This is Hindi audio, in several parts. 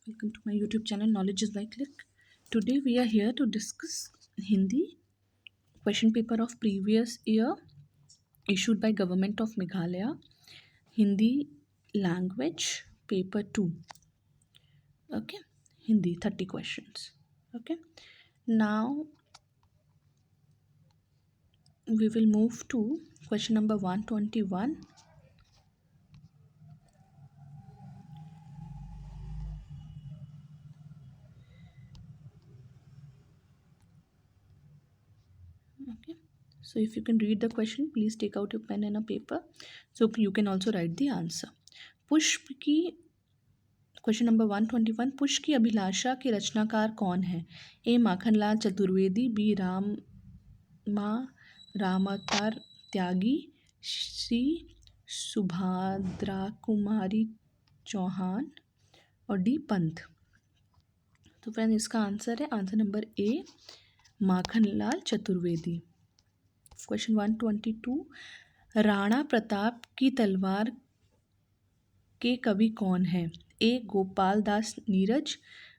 Welcome to my YouTube channel Knowledge is by Click. Today we are here to discuss Hindi question paper of previous year issued by Government of Meghalaya, Hindi language paper 2. Okay, Hindi 30 questions. Okay, now we will move to question number 121. Okay, so if you can read the question, please take out your pen and a paper so you can also write the answer. पुष्प की क्वेश्चन नंबर 121, पुष्प की अभिलाषा के रचनाकार कौन है? ए माखनलाल चतुर्वेदी, बी रामावतार त्यागी, सी सुभद्रा कुमारी चौहान और डी पंत। तो फ्रेंड इसका आंसर है answer number A Makhanlal Chaturvedi. Question 122, Rana Pratap की तलवार के कवि कौन है? A Gopal Das Neeraj,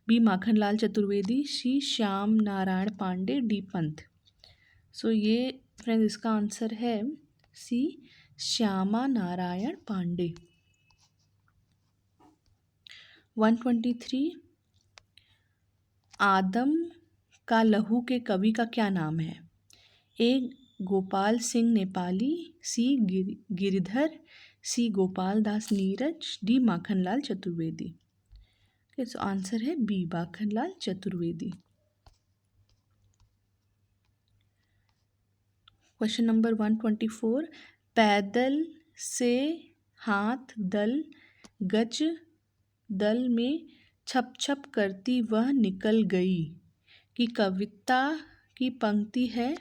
B Makhanlal Chaturvedi, C Shyam Narayan Pandey, D Pant. सो ये फ्रेंड इसका आंसर है सी श्यामा नारायण पांडे। 123, आदम का लहू के कवि का क्या नाम है? A Gopal Singh Nepali, C Girdhar, C Gopal Das Neeraj, D Makhanlal Chaturvedi. So answer है B Makhanlal Chaturvedi. Question number 124, पैदल से हाथ दल गज दल में छप छप करती वह निकल गई कि कविता की पंक्ति है?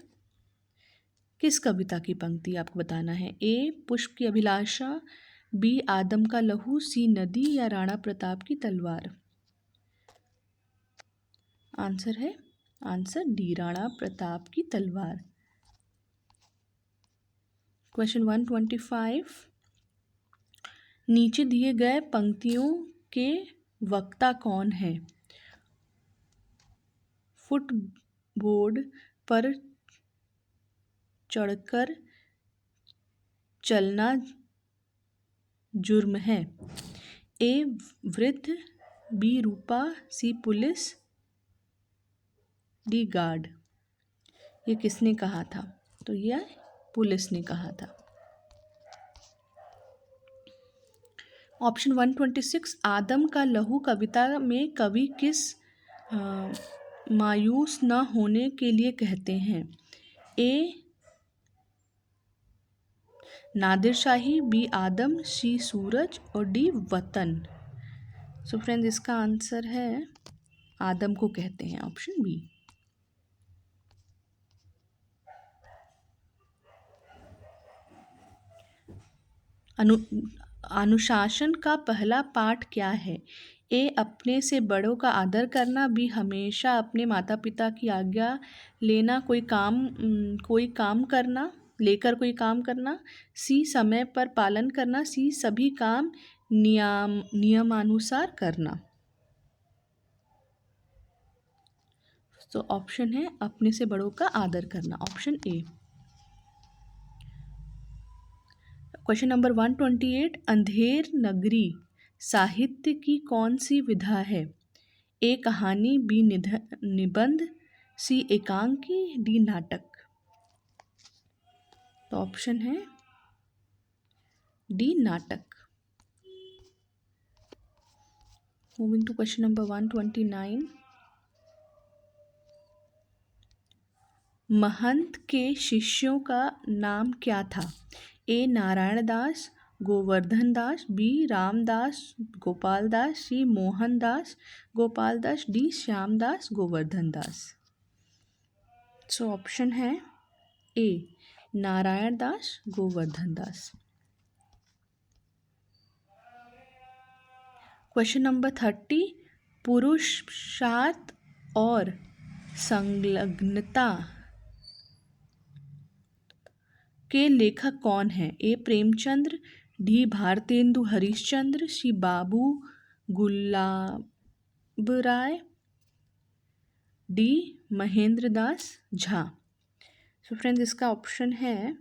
किस कविता की पंक्ति आपको बताना है? ए पुष्प की अभिलाषा, बी आदम का लहू, सी नदी या राणा प्रताप की तलवार। आंसर है आंसर डी राणा प्रताप की तलवार। क्वेश्चन 125, नीचे दिए गए पंक्तियों के वक्ता कौन है? फुटबोर्ड पर चढ़कर चलना जुर्म है। ए वृद्ध, बी रूपा, सी पुलिस, डी गार्ड। ये किसने कहा था? तो यह पुलिस ने कहा था। ऑप्शन 126, आदम का लहू कविता में कवि किस मायूस न होने के लिए कहते हैं? ए नादिर शाही, बी आदम, सी सूरज और डी वतन। सो फ्रेंड्स इसका आंसर है आदम को कहते हैं, ऑप्शन बी। अनुशासन का पहला पाठ क्या है? ए अपने से बड़ों का आदर करना, बी हमेशा अपने माता पिता की आज्ञा लेना, कोई काम करना लेकर कोई काम करना, सी समय पर पालन करना, सी सभी काम नियमानुसार करना। तो ऑप्शन है अपने से बड़ों का आदर करना, option A. Question number 128, Andher Nagari साहित्य की कौन सी विधा है? ए कहानी, बी निबंध, सी एकांकी, डी नाटक। तो ऑप्शन है डी नाटक। मूविंग टू क्वेश्चन नंबर 129, महंत के शिष्यों का नाम क्या था? ए नारायण दास, गोवर्धन दास, बी रामदास गोपाल दास, सी मोहन दास गोपाल दास, डी श्यामदास गोवर्धन दास। सो ऑप्शन है ए नारायण दास गोवर्धन दास। क्वेश्चन नंबर 30, पुरुषार्थ और संलग्नता के लेखक कौन है? ए प्रेमचंद्र, डी भारतेंदु हरिश्चंद्र, सी बाबू गुलाब राय, डी महेंद्र दास झा। सो फ्रेंड्स इसका ऑप्शन है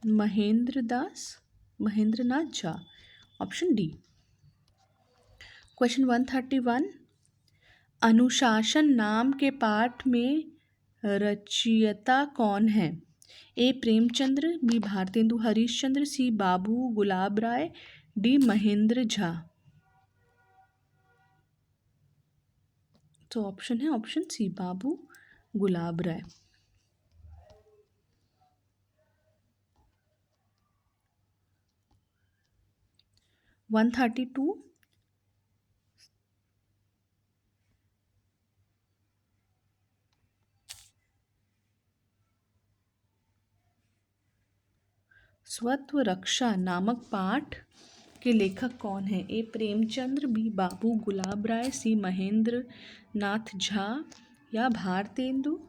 Mahendra Nath Jha, option D. Question 131, अनुशासन नाम के पाठ में रचयिता कौन है? ए प्रेमचंद्र, बी भारतेंदु हरिश्चंद्र, सी बाबू गुलाब राय, डी महेंद्र झा। तो ऑप्शन है ऑप्शन सी बाबू गुलाब राय। 132, स्वत्व रक्षा नामक पाठ के लेखक कौन है? ए प्रेमचंद्र, बी बाबू गुलाब राय, सी महेंद्र नाथ झा, या भारतेंदु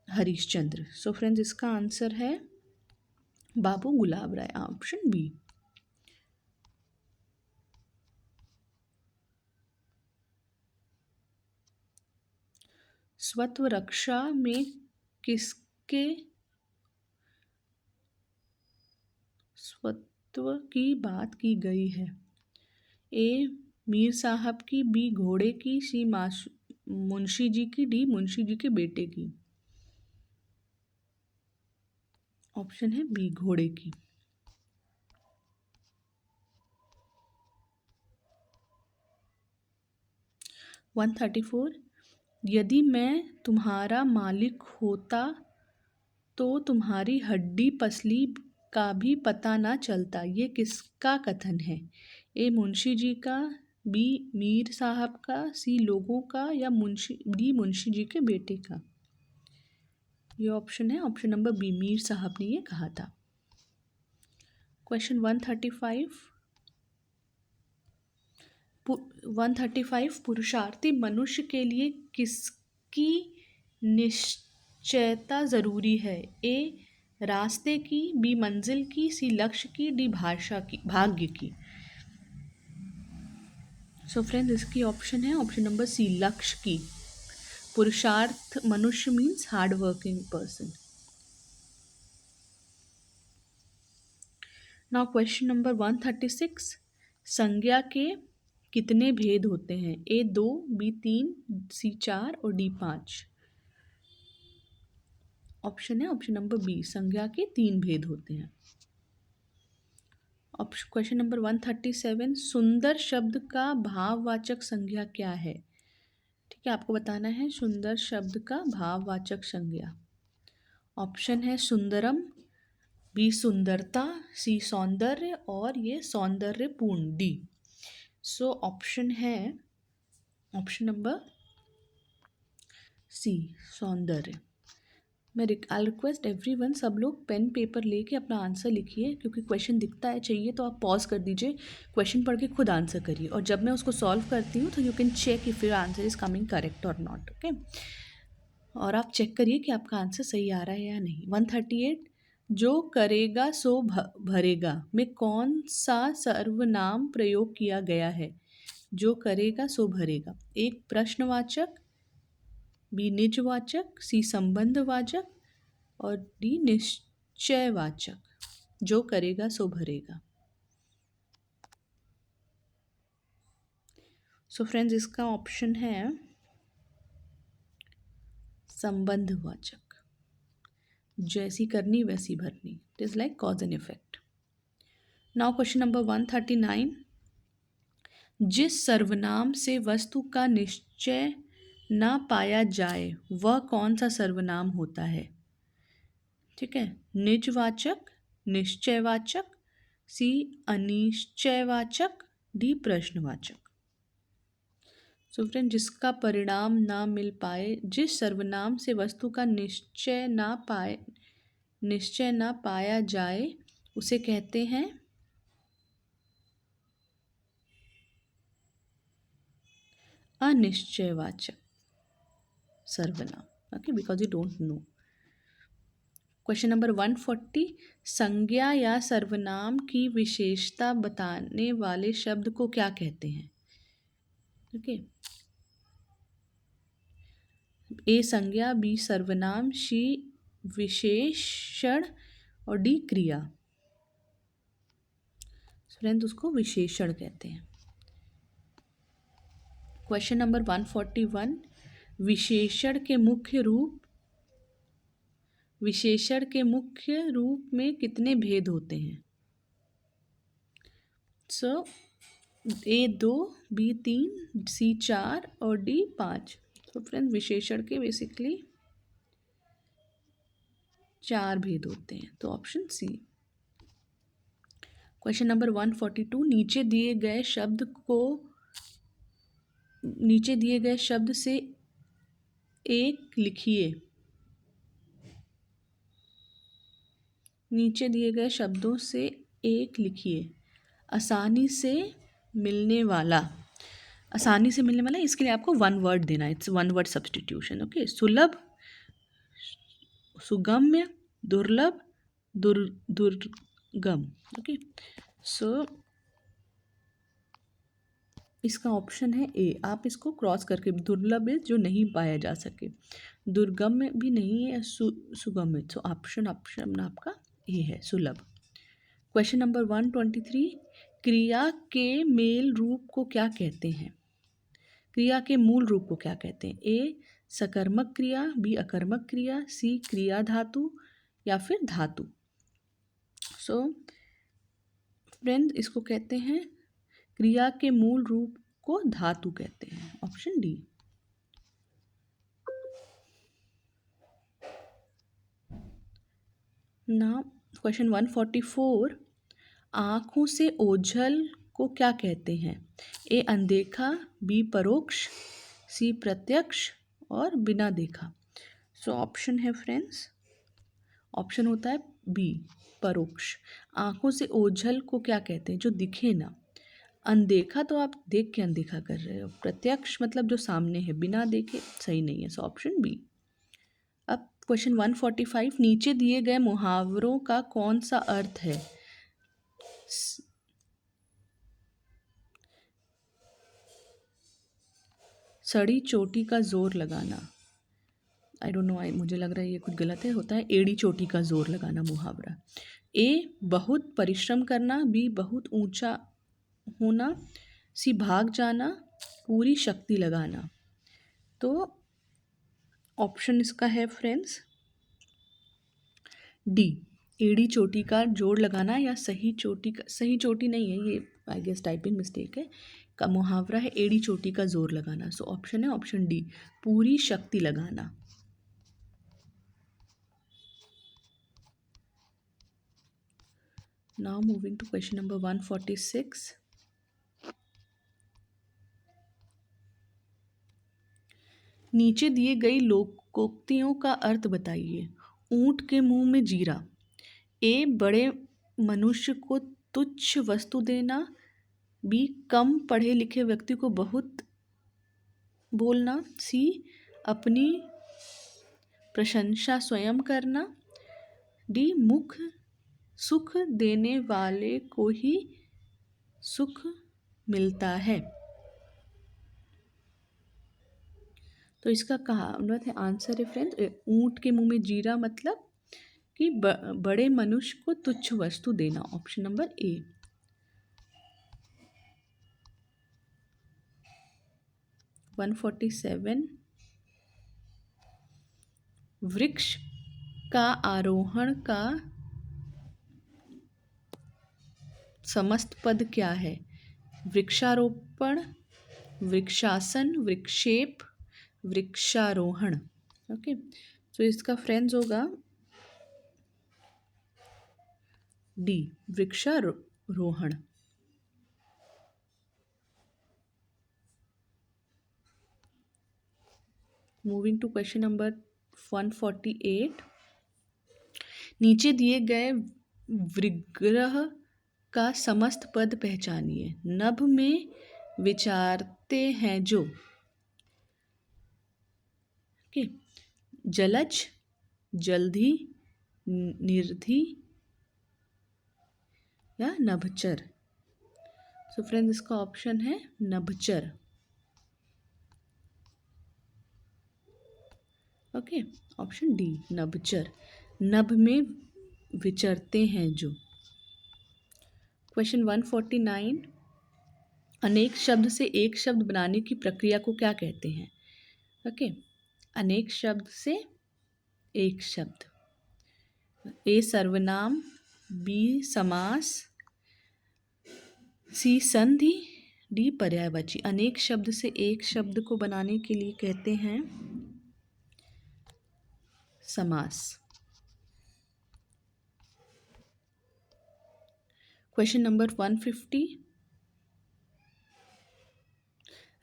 हरिश्चंद्र। सो फ्रेंड्स इसका आंसर है बाबू गुलाब राय, ऑप्शन बी। स्वत्व रक्षा में किसके स्वत्व की बात की गई है? ए मीर साहब की, बी घोड़े की, सी मुंशी जी की, डी मुंशी जी के बेटे की। ऑप्शन है बी घोड़े की। 134, यदि मैं तुम्हारा मालिक होता तो तुम्हारी हड्डी पसली का भी पता ना चलता, ये किसका कथन है? ए मुंशी जी का, बी मीर साहब का, सी लोगों का, या डी मुंशी जी के बेटे का। ये ऑप्शन है ऑप्शन नंबर बी, मीर साहब ने ये कहा था। क्वेश्चन 135, पुरुषार्थी मनुष्य के लिए किसकी निश्चयता जरूरी है? ए रास्ते की, बी मंजिल की, सी लक्ष्य की, डी भाग्य की। सो फ्रेंड्स इसकी ऑप्शन है ऑप्शन नंबर सी, लक्ष्य की। पुरुषार्थ मनुष्य means hard working person. Now question number 136, संज्ञा के कितने भेद होते हैं? ए 2, बी 3, सी 4 और डी 5। ऑप्शन है ऑप्शन नंबर बी, संज्ञा के 3 भेद होते हैं। क्वेश्चन नंबर 137, सुंदर शब्द का भाववाचक संज्ञा क्या है? ठीक है, आपको बताना है सुंदर शब्द का भाववाचक संज्ञा। ऑप्शन है सुंदरम, बी सुंदरता, सी सौंदर्य, और ये सौंदर्यपूर्ण, डी। सो ऑप्शन है ऑप्शन नंबर सी, सौंदर्य। आई रिक्वेस्ट एवरीवन, सब लोग पेन पेपर लेके अपना आंसर लिखिए, क्योंकि क्वेश्चन दिखता है चाहिए तो आप पॉज कर दीजिए, क्वेश्चन पढ़ के खुद आंसर करिए, और जब मैं उसको सॉल्व करती हूँ तो you can check if your answer is coming correct और नॉट। ओके, और आप चेक करिए कि आपका आंसर सही आ रहा है या नहीं। 138, जो करेगा सो भरेगा में कौन सा सर्वनाम प्रयोग किया गया है? जो करेगा सो भरेगा, एक प्रश्नवाचक, बी निजवाचक, सी संबंधवाचक, और डी निश्चयवाचक। जो करेगा सो भरेगा। सो फ्रेंड्स इसका ऑप्शन है संबंधवाचक, जैसी करनी वैसी भरनी, it is like cause and effect. Now question number 139, जिस सर्वनाम से वस्तु का निश्चय ना पाया जाए वह कौन सा सर्वनाम होता है? ठीक है, निजवाचक, निश्चयवाचक, सी अनिश्चयवाचक, डी प्रश्नवाचक। सो फ्रेंड जिसका परिणाम ना मिल पाए, जिस सर्वनाम से वस्तु का निश्चय ना पाया जाए उसे कहते हैं अनिश्चयवाचक सर्वनाम। Okay, because you don't know. Question number 140, संज्ञा या सर्वनाम की विशेषता बताने वाले शब्द को क्या कहते हैं? ओके, ए संज्ञा, बी सर्वनाम, सी विशेषण और डी क्रिया। फ्रेंड्स उसको विशेषण कहते हैं। क्वेश्चन नंबर 141, विशेषण के मुख्य रूप में कितने भेद होते हैं? सो ए 2, बी 3, सी 4 और डी 5। तो फ्रेंड विशेषण के बेसिकली 4 भेद होते हैं, तो ऑप्शन सी। क्वेश्चन नंबर 142, नीचे दिए गए शब्द से एक लिखिए। नीचे दिए गए शब्दों से एक लिखिए। आसानी से मिलने वाला, इसके लिए आपको 1 वर्ड देना है। It's 1 word substitution. ओके, सुलभ, सुगम्य, दुर्लभ, दुर्गम। ओके, सो इसका ऑप्शन है ए। आप इसको क्रॉस करके, दुर्लभ है जो नहीं पाया जा सके, दुर्गम में भी नहीं है, सुगम है। सो ऑप्शन आपका ए है, सुलभ। क्वेश्चन नंबर 123, क्रिया के मेल रूप को क्या कहते हैं? क्रिया के मूल रूप को क्या कहते हैं? ए सकर्मक क्रिया, बी अकर्मक क्रिया, सी क्रिया धातु या फिर धातु। सो फ्रेंड्स इसको कहते हैं, क्रिया के मूल रूप को धातु कहते हैं, ऑप्शन डी। नाउ क्वेश्चन 144, आँखों से ओझल को क्या कहते हैं? ए अनदेखा, बी परोक्ष, सी प्रत्यक्ष और बिना देखा। सो ऑप्शन है फ्रेंड्स, ऑप्शन होता है बी परोक्ष। आँखों से ओझल को क्या कहते हैं? जो दिखे ना। अनदेखा तो आप देख के अनदेखा कर रहे हो, प्रत्यक्ष मतलब जो सामने है, बिना देखे सही नहीं है। So option B. अब क्वेश्चन 145, नीचे दिए गए मुहावरों का कौन सा अर्थ है? सड़ी चोटी का जोर लगाना, आई डोंट नो, मुझे लग रहा है ये कुछ गलत है। होता है एड़ी चोटी का जोर लगाना मुहावरा। ए बहुत परिश्रम करना, बी बहुत ऊंचा होना, सी भाग जाना, पूरी शक्ति लगाना। तो ऑप्शन इसका है फ्रेंड्स डी, एड़ी चोटी का जोड़ लगाना, या सही चोटी नहीं है ये, आई गेस टाइपिंग मिस्टेक है, का मुहावरा है एड़ी चोटी का जोर लगाना। सो ऑप्शन है ऑप्शन डी, पूरी शक्ति लगाना। Now moving to question number 146, नीचे दिए गई लोकोक्तियों का अर्थ बताइए। ऊंट के मुंह में जीरा। ए बड़े मनुष्य को तुच्छ वस्तु देना, बी कम पढ़े लिखे व्यक्ति को बहुत बोलना, सी अपनी प्रशंसा स्वयं करना, डी सुख देने वाले को ही सुख मिलता है। तो इसका कहावत है, आंसर है फ्रेंड्स, ऊंट के मुंह में जीरा मतलब कि बड़े मनुष्य को तुच्छ वस्तु देना, ऑप्शन नंबर ए। वन 147, वृक्ष का आरोहण का समस्त पद क्या है? वृक्षारोपण, वृक्षासन, वृक्षेप, वृक्षारोहण। ओके, तो इसका फ्रेंड्स होगा डी वृक्षारोहण। मूविंग टू क्वेश्चन नंबर 148, नीचे दिए गए विग्रह का समस्त पद पहचानिए। नभ में विचारते हैं जो, ओके, जलज, जल्दी, निरधि या नभचर? सो फ्रेंड्स इसका ऑप्शन है नभचर। ओके, ऑप्शन डी नभचर, नभ में विचरते हैं जो। क्वेश्चन 149, अनेक शब्द से एक शब्द बनाने की प्रक्रिया को क्या कहते हैं? ओके, अनेक शब्द से एक शब्द, ए सर्वनाम, बी समास, सी संधि, डी पर्यायवाची। अनेक शब्द से एक शब्द को बनाने के लिए कहते हैं समास। क्वेश्चन नंबर 150,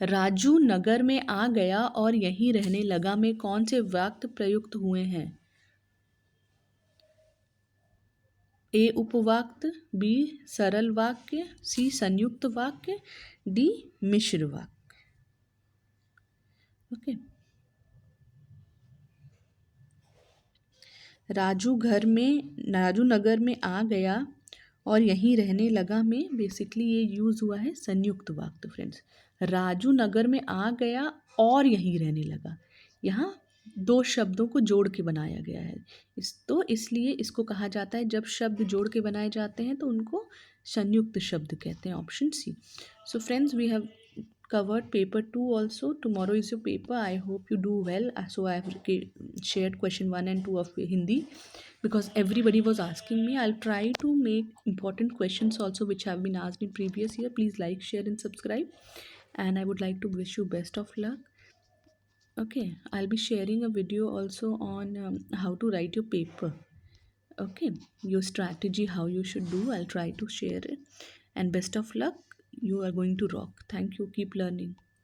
राजू नगर में आ गया और यहीं रहने लगा में कौन से वाक्य प्रयुक्त हुए हैं? ए उपवाक्य, बी सरल वाक्य, सी संयुक्त वाक्य, डी मिश्र वाक्य। ओके, राजू नगर में आ गया और यहीं रहने लगा में बेसिकली ये यूज़ हुआ है संयुक्त वाक्य फ्रेंड्स। राजू नगर में आ गया और यहीं रहने लगा, यहाँ दो शब्दों को जोड़ के बनाया गया है। इसलिए इसको कहा जाता है, जब शब्द जोड़ के बनाए जाते हैं तो उनको संयुक्त शब्द कहते हैं। Option C. So friends, we have covered paper 2 also. Tomorrow is your paper. I hope you do well. So I have shared question 1 and 2 of Hindi because everybody was asking me. I'll try to make important questions also which have been asked in previous year. Please like, share and subscribe, and I would like to wish you best of luck. Okay, I'll be sharing a video also on how to write your paper. Okay, your strategy, how you should do, I'll try to share it. And best of luck. You are going to rock. Thank you. Keep learning.